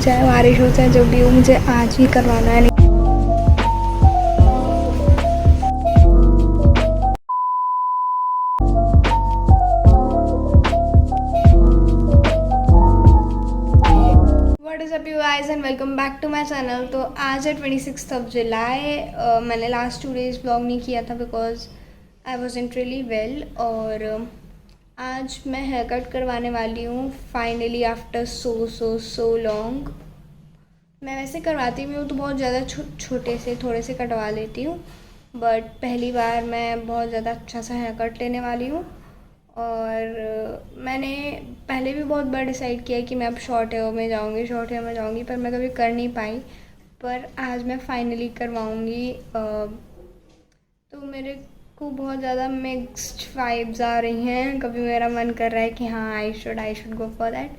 चाहे बारिश हो चाहे जो भी हो, मुझे आज ही करवाना है। What is up you guys and welcome back to my channel. तो आज है 26 जुलाई। मैंने लास्ट 2 डेज़ ब्लॉग नहीं किया था बिकॉज आई वॉज़न्ट रियली वेल। और आज मैं हेयर कट करवाने वाली हूँ फाइनली आफ्टर सो लॉन्ग। मैं वैसे करवाती भी हूँ तो बहुत ज़्यादा छोटे से थोड़े से कटवा लेती हूँ, बट पहली बार मैं बहुत ज़्यादा अच्छा सा हेयर कट लेने वाली हूँ। और मैंने पहले भी बहुत बार डिसाइड किया कि मैं अब शॉर्ट हेयर में जाऊँगी, पर मैं कभी कर नहीं पाई। पर आज मैं फाइनली करवाऊँगी। तो मेरे को बहुत ज़्यादा मिक्स्ड वाइब्स आ रही हैं। कभी मेरा मन कर रहा है कि हाँ I should go for that,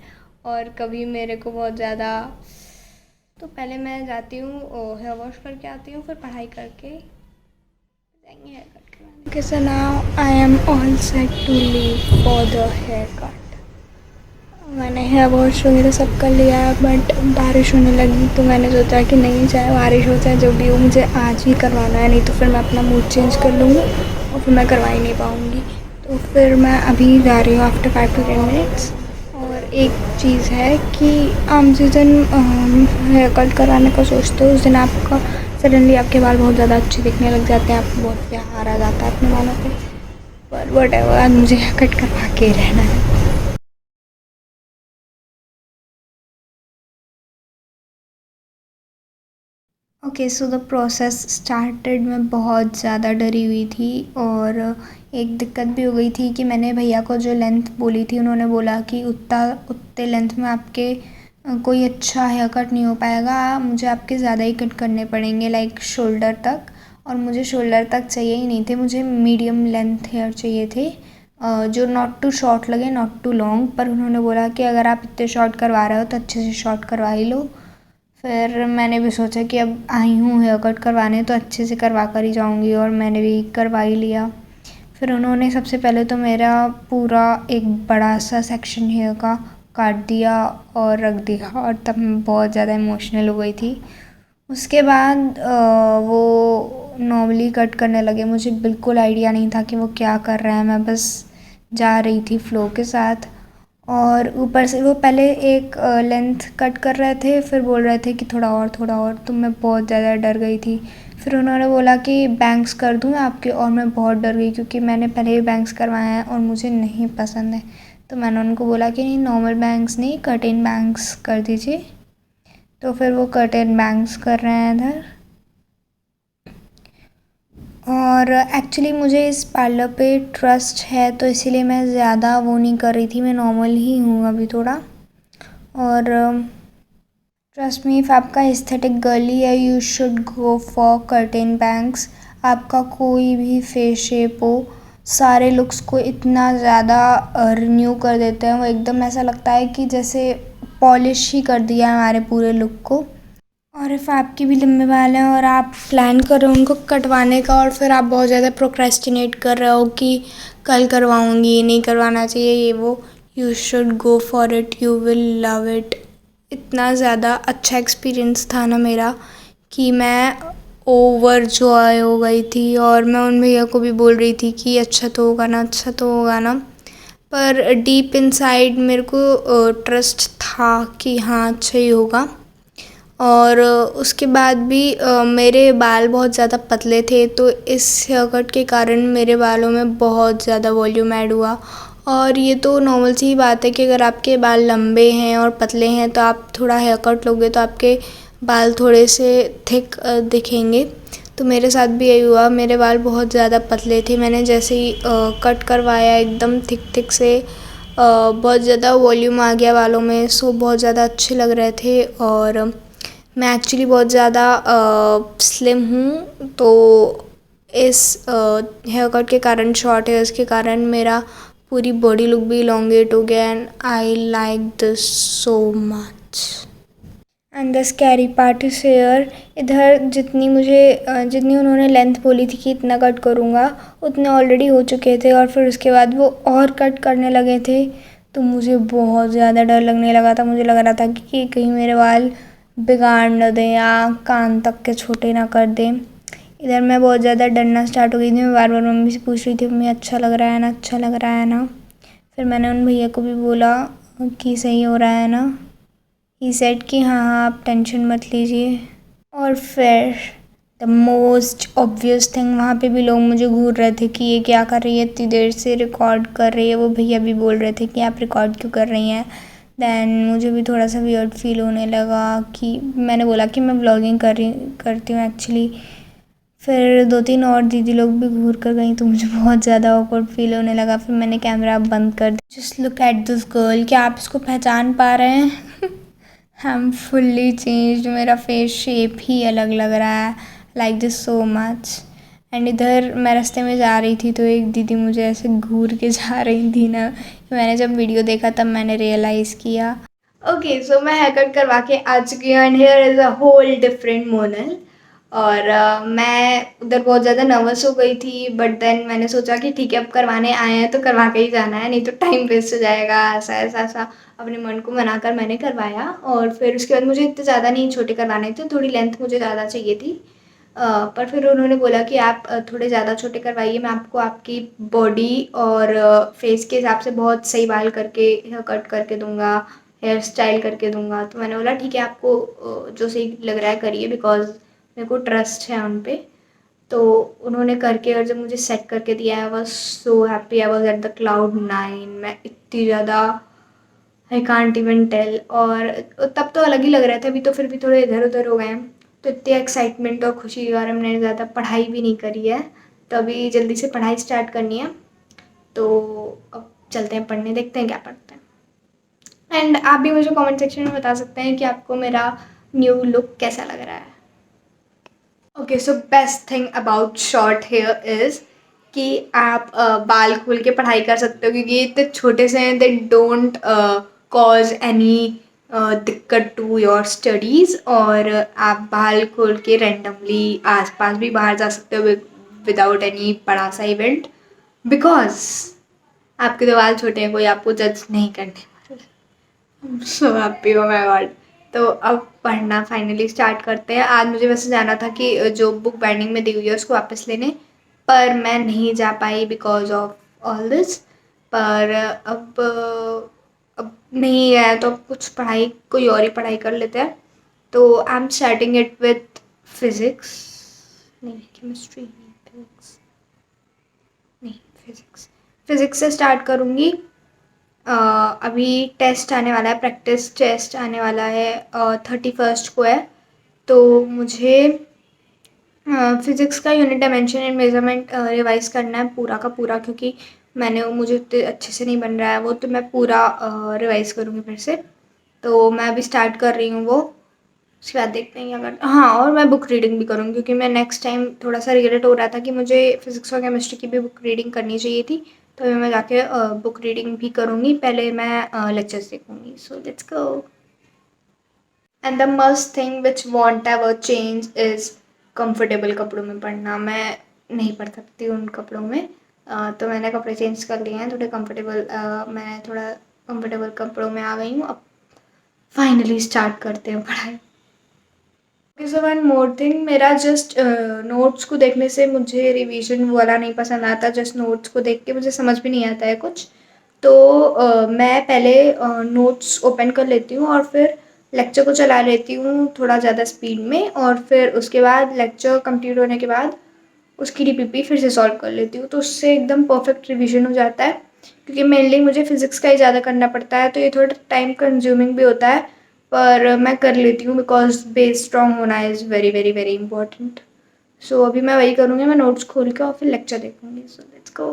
और कभी मेरे को बहुत ज़्यादा। तो पहले मैं जाती हूँ हेयर वॉश करके आती हूँ, फिर पढ़ाई करके जाएंगे हेयर कट करवाने। Okay, so now I am all set to leave for the haircut. मैंने हेयर वॉश वगैरह सब कर लिया है, बट बारिश होने लगी तो मैंने सोचा कि नहीं, चाहे बारिश हो चाहे जो भी हो, मुझे आज ही करवाना है, नहीं तो फिर मैं अपना मूड चेंज कर लूँगी और फिर मैं करवा ही नहीं पाऊँगी। तो फिर मैं अभी जा रही हूँ आफ्टर 5 to 10 मिनट्स। और एक चीज़ है कि आप जिस दिन हेयर कट कराने का सोचते हो उस दिन आपका सडनली आपके बाल बहुत ज़्यादा अच्छे दिखने लग जाते हैं, आपको बहुत प्यार आ जाता है अपने बालों पे। पर व्हाटएवर, आज मुझे हेयर कट करवा के रहना है। Okay, so the process started. मैं बहुत ज़्यादा डरी हुई थी और एक दिक्कत भी हो गई थी कि मैंने भैया को जो लेंथ बोली थी, उन्होंने बोला कि उतने लेंथ में आपके कोई अच्छा हेयर कट नहीं हो पाएगा, मुझे आपके ज़्यादा ही कट करने पड़ेंगे, लाइक शोल्डर तक। और मुझे शोल्डर तक चाहिए ही नहीं थे, मुझे मीडियम लेंथ हेयर चाहिए थे, जो नॉट टू शॉर्ट लगे नॉट टू लॉन्ग। पर उन्होंने बोला कि अगर आप इतने शॉर्ट करवा रहे हो तो अच्छे से शॉर्ट करवा ही लो। फिर मैंने भी सोचा कि अब आई हूँ हेयर कट करवाने तो अच्छे से करवा कर ही जाऊँगी, और मैंने भी करवा ही लिया। फिर उन्होंने सबसे पहले तो मेरा पूरा एक बड़ा सा सेक्शन हेयर का काट दिया और रख दिया, और तब मैं बहुत ज़्यादा इमोशनल हो गई थी। उसके बाद वो नॉर्मली कट करने लगे। मुझे बिल्कुल आइडिया नहीं था कि वो क्या कर रहे हैं, मैं बस जा रही थी फ्लो के साथ। और ऊपर से वो पहले एक लेंथ कट कर रहे थे, फिर बोल रहे थे कि थोड़ा और, तो मैं बहुत ज़्यादा डर गई थी। फिर उन्होंने बोला कि बैंग्स कर दूँ आपके, और मैं बहुत डर गई क्योंकि मैंने पहले ही बैंग्स करवाए हैं और मुझे नहीं पसंद है। तो मैंने उनको बोला कि नहीं, नॉर्मल बैंग्स नहीं, कट इन बैंग्स कर दीजिए। तो फिर वो कट इन बैंग्स कर रहे हैं इधर। और एक्चुअली मुझे इस पार्लर पे ट्रस्ट है, तो इसीलिए मैं ज़्यादा वो नहीं कर रही थी, मैं नॉर्मल ही हूँ अभी थोड़ा। और ट्रस्ट मी, इफ़ आपका एस्थेटिक गर्ली है, you should go for curtain bangs. आपका कोई भी फेस शेप हो, सारे लुक्स को इतना ज़्यादा रिन्यू कर देते हैं। वो एकदम ऐसा लगता है कि जैसे पॉलिश ही कर दिया है हमारे पूरे लुक को। और इफ़ आपके भी लंबे बाल हैं और आप प्लान कर रहे हो उनको कटवाने का, और फिर आप बहुत ज़्यादा प्रोक्रेस्टिनेट कर रहे हो कि कल करवाऊँगी, नहीं करवाना चाहिए ये वो, you should go for it, you will love it. इतना ज़्यादा अच्छा एक्सपीरियंस था ना मेरा कि मैं ओवर जॉय हो गई थी। और मैं उन भैया को भी बोल रही थी कि अच्छा तो होगा ना, अच्छा तो होगा ना। पर डीप इनसाइड मेरे को ट्रस्ट था कि हाँ अच्छा ही होगा। और उसके बाद भी मेरे बाल बहुत ज़्यादा पतले थे, तो इस हेयर कट के कारण मेरे बालों में बहुत ज़्यादा वॉल्यूम ऐड हुआ। और ये तो नॉर्मल सी ही बात है कि अगर आपके बाल लंबे हैं और पतले हैं तो आप थोड़ा हेयर कट लोगे तो आपके बाल थोड़े से थिक दिखेंगे। तो मेरे साथ भी यही हुआ, मेरे बाल बहुत ज़्यादा पतले थे। मैंने जैसे ही कट करवाया एकदम थिक से बहुत ज़्यादा वॉल्यूम आ गया बालों में, सो बहुत ज़्यादा अच्छे लग रहे थे। और मैं एक्चुअली बहुत ज़्यादा स्लिम हूँ, तो इस हेयर कट के कारण, शॉर्ट हेयर्स के कारण मेरा पूरी बॉडी लुक भी इलोंगेट हो गया, and I like this so much. And the scary part is here. इधर जितनी उन्होंने लेंथ बोली थी कि इतना कट करूँगा, उतने ऑलरेडी हो चुके थे, और फिर उसके बाद वो और कट करने लगे थे। तो मुझे बहुत ज़्यादा डर लगने लगा था। मुझे लग रहा था कि कहीं मेरे बाल बिगाड़ न दें या कान तक के छोटे ना कर दें। इधर मैं बहुत ज़्यादा डरना स्टार्ट हो गई थी। मैं बार बार मम्मी से पूछ रही थी, मम्मी अच्छा लग रहा है ना, अच्छा लग रहा है ना। फिर मैंने उन भैया को भी बोला कि सही हो रहा है ना। ही सेड कि हाँ हाँ आप टेंशन मत लीजिए। और फिर द मोस्ट ऑब्वियस थिंग, वहाँ पे भी लोग मुझे घूर रहे थे कि ये क्या कर रही है, इतनी देर से रिकॉर्ड कर रही है। वो भैया भी बोल रहे थे कि आप रिकॉर्ड क्यों कर रही हैं। दैन मुझे भी थोड़ा सा वियर्ड फील होने लगा कि मैंने बोला कि मैं व्लॉगिंग करती हूँ एक्चुअली। फिर 2-3 और दीदी लोग भी घूर कर गई तो मुझे बहुत ज़्यादा ऑकवर्ड फील होने लगा। फिर मैंने कैमरा बंद कर दिया। Just look at this girl, क्या आप इसको पहचान पा रहे हैं? आई एम फुल्ली चेंज्ड, मेरा फेस शेप ही अलग लग रहा है। Like this so much. And इधर मैं रास्ते में जा रही थी तो एक दीदी मुझे ऐसे घूर के जा रही थी ना। मैंने जब वीडियो देखा तब मैंने रियलाइज़ किया। ओके सो मैं हेयर कट करवा के आ चुकी हूँ and hair is a whole different मोनल। और मैं उधर बहुत ज़्यादा नर्वस हो गई थी, बट देन मैंने सोचा कि ठीक है अब करवाने आए हैं तो करवा के ही जाना है, नहीं तो टाइम वेस्ट हो जाएगा। ऐसा ऐसा ऐसा अपने मन को मनाकर मैंने करवाया। और फिर उसके बाद मुझे इतने ज़्यादा नहीं छोटे करवाने थे, थोड़ी लेंथ मुझे ज़्यादा चाहिए थी। पर फिर उन्होंने बोला कि आप थोड़े ज़्यादा छोटे करवाइए, मैं आपको आपकी बॉडी और फेस के हिसाब से बहुत सही बाल करके हेयर कट करके दूंगा, हेयर स्टाइल करके दूंगा। तो मैंने बोला ठीक है आपको जो सही लग रहा है करिए, बिकॉज मेरे को ट्रस्ट है उन पे। तो उन्होंने करके और जब मुझे सेट करके दिया, I was so happy, I was at the cloud 9। मैं इतनी ज़्यादा आई कांट इवन टेल। और तब तो अलग ही लग रहा था, अभी तो फिर भी थोड़े इधर उधर हो गए हैं। तो इतनी एक्साइटमेंट और खुशी, और हमने ज़्यादा पढ़ाई भी नहीं करी है तो अभी जल्दी से पढ़ाई स्टार्ट करनी है। तो अब चलते हैं पढ़ने, देखते हैं क्या पढ़ते हैं। एंड आप भी मुझे कमेंट सेक्शन में बता सकते हैं कि आपको मेरा न्यू लुक कैसा लग रहा है। Okay so best thing about short here is कि आप बाल खोल के पढ़ाई कर सकते हो, क्योंकि इतने छोटे से हैं, दे डोंट कॉज एनी दिक्कत टू योर स्टडीज़। और आप बाल खोल के रैंडमली आसपास भी बाहर जा सकते हो विदाउट एनी बड़ा सा इवेंट, बिकॉज आपके तो बाल छोटे हैं, कोई आपको जज नहीं करने वाला। So happy, oh my God. तो अब पढ़ना फाइनली स्टार्ट करते हैं। आज मुझे वैसे जाना था कि जो बुक बाइंडिंग में दी हुई है उसको वापस लेने, पर मैं नहीं जा पाई बिकॉज ऑफ ऑल दिस। पर अब नहीं गया तो अब कुछ पढ़ाई, कोई और ही पढ़ाई कर लेते हैं। तो I am starting it with physics, नहीं केमिस्ट्री नहीं, फिज़िक्स नहीं, फिज़िक्स से स्टार्ट करूँगी। अभी टेस्ट आने वाला है, प्रैक्टिस टेस्ट आने वाला है, 31st को है। तो मुझे फिज़िक्स का unit dimension and measurement revise करना है पूरा का पूरा, क्योंकि मुझे उतने अच्छे से नहीं बन रहा है वो, तो मैं पूरा रिवाइज़ करूँगी फिर से। तो मैं अभी स्टार्ट कर रही हूँ वो। उसके बाद देखते हैं क्या करते हैं। हाँ, और मैं बुक रीडिंग भी करूँगी, क्योंकि मैं नेक्स्ट टाइम थोड़ा सा रिग्रेट हो रहा था कि मुझे फिज़िक्स और केमिस्ट्री की भी बुक रीडिंग करनी चाहिए थी। तो अभी मैं जाके बुक रीडिंग भी करूँगी, पहले मैं लेक्चर्स देखूँगी। So let's go. And the must thing which want ever change is comfortable कपड़ों में पढ़ना। मैं नहीं पढ़ सकती उन कपड़ों में। तो मैंने कपड़े चेंज कर लिए हैं थोड़े कंफर्टेबल, मैं थोड़ा कंफर्टेबल कपड़ों में आ गई हूँ। अब फाइनली स्टार्ट करते हैं पढ़ाई। Okay so one more thing, मेरा जस्ट नोट्स को देखने से मुझे रिवीजन वाला नहीं पसंद आता। जस्ट नोट्स को देख के मुझे समझ भी नहीं आता है कुछ। तो मैं पहले नोट्स ओपन कर लेती हूँ और फिर लेक्चर को चला लेती हूँ थोड़ा ज़्यादा स्पीड में, और फिर उसके बाद लेक्चर कंप्लीट होने के बाद उसकी डीपीपी फिर से सॉल्व कर लेती हूँ। तो उससे एकदम परफेक्ट रिवीजन हो जाता है, क्योंकि मेनली मुझे फिज़िक्स का ही ज़्यादा करना पड़ता है, तो ये थोड़ा टाइम कंज्यूमिंग भी होता है, पर मैं कर लेती हूँ बिकॉज बेस स्ट्रॉन्ग होना is very very very important. So अभी मैं वही करूँगी, मैं नोट्स खोल के और फिर लेक्चर देखूँगी। So let's go.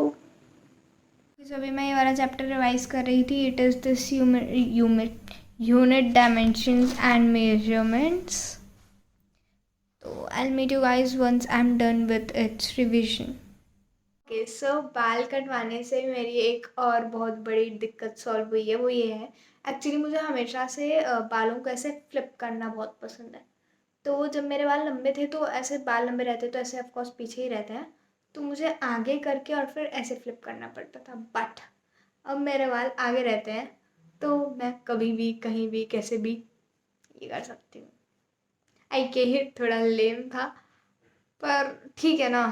तो अभी मैं ये वाला चैप्टर रिवाइज कर रही थी। It is this unit dimensions and measurements. तो I will meet you guys once I am done with its revision. Okay so बाल कटवाने से मेरी एक और बहुत बड़ी दिक्कत सॉल्व हुई है। वो ये है, एक्चुअली मुझे हमेशा से बालों को ऐसे फ्लिप करना बहुत पसंद है। तो जब मेरे बाल लंबे थे तो ऐसे बाल लंबे रहते तो ऐसे ऑफकोर्स पीछे ही रहते हैं, तो मुझे आगे करके और फिर ऐसे फ्लिप करना पड़ता था। बट अब मेरे बाल आगे रहते हैं तो मैं कभी भी कहीं भी कैसे भी ये कर सकती हूँ। आई के हिट थोड़ा लेम था पर ठीक है ना।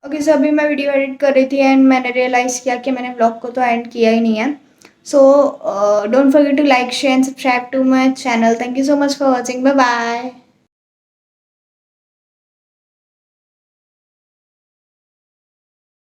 ओके सो अभी मैं वीडियो एडिट कर रही थी एंड मैंने रियलाइज़ किया कि मैंने व्लॉग को तो एंड किया ही नहीं है। So don't forget to like share and subscribe to my channel. Thank you so much for watching. Bye bye.